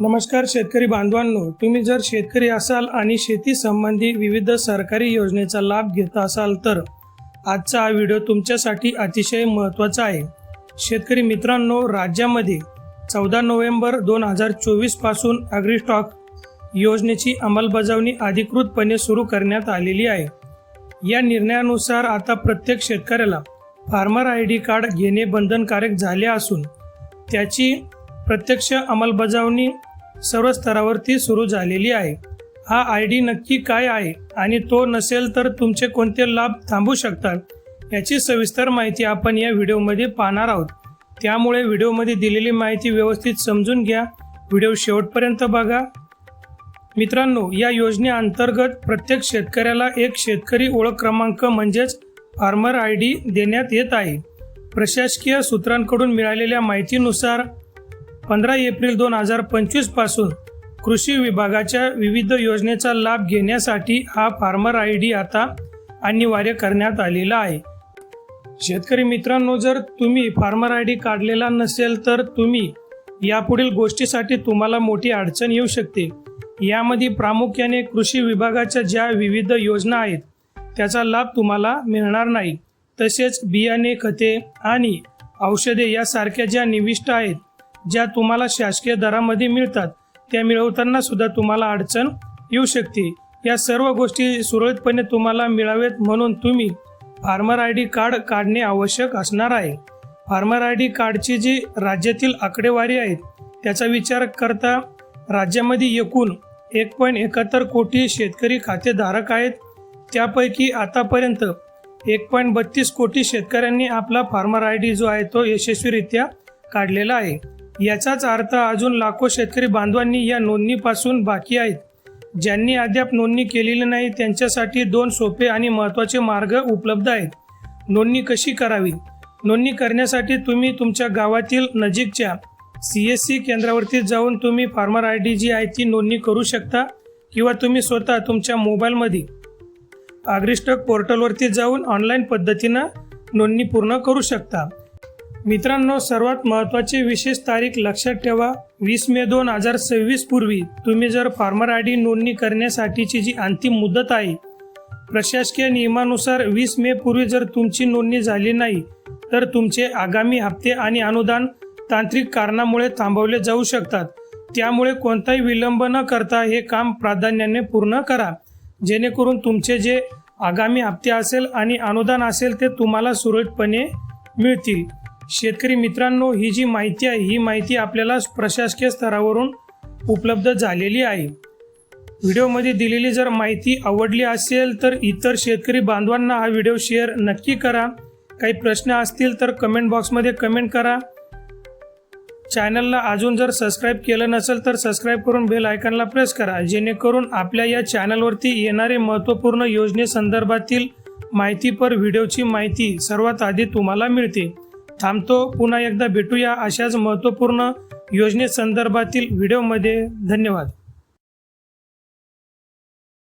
नमस्कार शेतकरी बांधवांनो, तुम्ही जर शेतकरी असाल आणि शेती संबंधी विविध सरकारी योजनेचा लाभ घेत असाल तर आजचा हा व्हिडिओ तुमच्यासाठी अतिशय महत्त्वाचा आहे। शेतकरी मित्रांनो, राज्यामध्ये 14 नोव्हेंबर 2024 पासून ॲग्रीस्टॉक योजनेची अंमलबजावणी अधिकृतपणे सुरू करण्यात आलेली आहे। या निर्णयानुसार आता प्रत्येक शेतकऱ्याला फार्मर आयडी कार्ड घेणे बंधनकारक झाले असून त्याची प्रत्यक्ष अंमलबजावणी सर्व स्तरावरती सुरू झालेली आहे। हा आयडी नक्की काय आहे आणि तो नसेल तर तुमचे कोणते लाभ थांबू शकतात याची सविस्तर माहिती आपण या व्हिडिओमध्ये पाहणार आहोत। त्यामुळे व्हिडिओमध्ये दिलेली माहिती व्यवस्थित समजून घ्या, व्हिडिओ शेवटपर्यंत बघा। मित्रांनो, या योजनेअंतर्गत प्रत्येक शेतकऱ्याला एक शेतकरी ओळख क्रमांक म्हणजेच फार्मर आयडी देण्यात येत आहे। प्रशासकीय सूत्रांकडून मिळालेल्या माहितीनुसार 15 एप्रिल 2025 पासून कृषी विभागाच्या विविध योजनेचा लाभ घेण्यासाठी हा फार्मर आयडी आता अनिवार्य करण्यात आलेला आहे। शेतकरी मित्रांनो, जर तुम्ही फार्मर आयडी काढलेला नसेल तर तुम्ही यापुढील गोष्टीसाठी तुम्हाला मोठी अडचण येऊ शकते। यामध्ये प्रामुख्याने कृषी विभागाच्या ज्या विविध योजना आहेत त्याचा लाभ तुम्हाला मिळणार नाही। तसेच बियाणे, खते आणि औषधे यासारख्या ज्या निविष्ट आहेत ज्या तुम्हाला शासकीय दरामध्ये मिळतात त्या मिळवताना सुद्धा तुम्हाला अडचण येऊ शकते। या सर्व गोष्टी सुरळीतपणे तुम्हाला मिळावेत म्हणून तुम्ही फार्मर आयडी कार्ड काढणे आवश्यक असणार आहे। फार्मर आयडी कार्डची जी राज्यातील आकडेवारी आहेत त्याचा विचार करता राज्यामध्ये एकूण 1.71 कोटी शेतकरी खातेधारक आहेत। त्यापैकी आतापर्यंत 1.32 कोटी शेतकऱ्यांनी आपला फार्मर आयडी जो आहे तो यशस्वीरित्या काढलेला आहे। याचाच अर्थ अजून लाखो शेतकरी बांधवांनी या नोंदणीपासून बाकी आहेत। ज्यांनी अद्याप नोंदणी केलेली नाही त्यांच्यासाठी 2 सोपे आणि महत्त्वाचे मार्ग उपलब्ध आहेत। नोंदणी कशी करावी? नोंदणी करण्यासाठी तुम्ही तुमच्या गावातील नजीकच्या CSC केंद्रावरती जाऊन तुम्ही फार्मर आयडी जी आहे ती नोंदणी करू शकता किंवा तुम्ही स्वतः तुमच्या मोबाईलमध्ये ॲग्रीस्टॉक पोर्टलवरती जाऊन ऑनलाईन पद्धतीनं नोंदणी पूर्ण करू शकता। मित्रांनो, सर्वात महत्त्वाची विशेष तारीख लक्षात ठेवा, 20 मे 2026 पूर्वी तुम्ही जर फार्मर आयडी नोंदणी करण्यासाठीची जी अंतिम मुदत आहे प्रशासकीय नियमानुसार 20 मे पूर्वी जर तुमची नोंदणी झाली नाही तर तुमचे आगामी हप्ते आणि अनुदान तांत्रिक कारणामुळे थांबवले जाऊ शकतात। त्यामुळे कोणताही विलंब न करता हे काम प्राधान्याने पूर्ण करा, जेणेकरून तुमचे जे आगामी हप्ते असेल आणि अनुदान असेल ते तुम्हाला सुरळीतपणे मिळतील। शेतकरी मित्रांनो, ही जी माहिती आहे ही माहिती आपल्याला प्रशासकीय स्तरावरून उपलब्ध झालेली आहे। व्हिडिओमध्ये दिलेली जर माहिती आवडली असेल तर इतर शेतकरी बांधवांना हा व्हिडिओ शेअर नक्की करा। काही प्रश्न असतील तर कमेंट बॉक्समध्ये कमेंट करा। चॅनलला अजून जर सबस्क्राईब केलं नसेल तर सबस्क्राईब करून बेल आयकॉनला प्रेस करा, जेणेकरून आपल्या या चॅनलवरती येणारे महत्त्वपूर्ण योजनेसंदर्भातील माहितीपर व्हिडिओची माहिती सर्वात आधी तुम्हाला मिळते। थांबतो, पुन्हा एकदा भेटूया अशाच महत्त्वपूर्ण योजनेसंदर्भातील व्हिडिओमध्ये। धन्यवाद।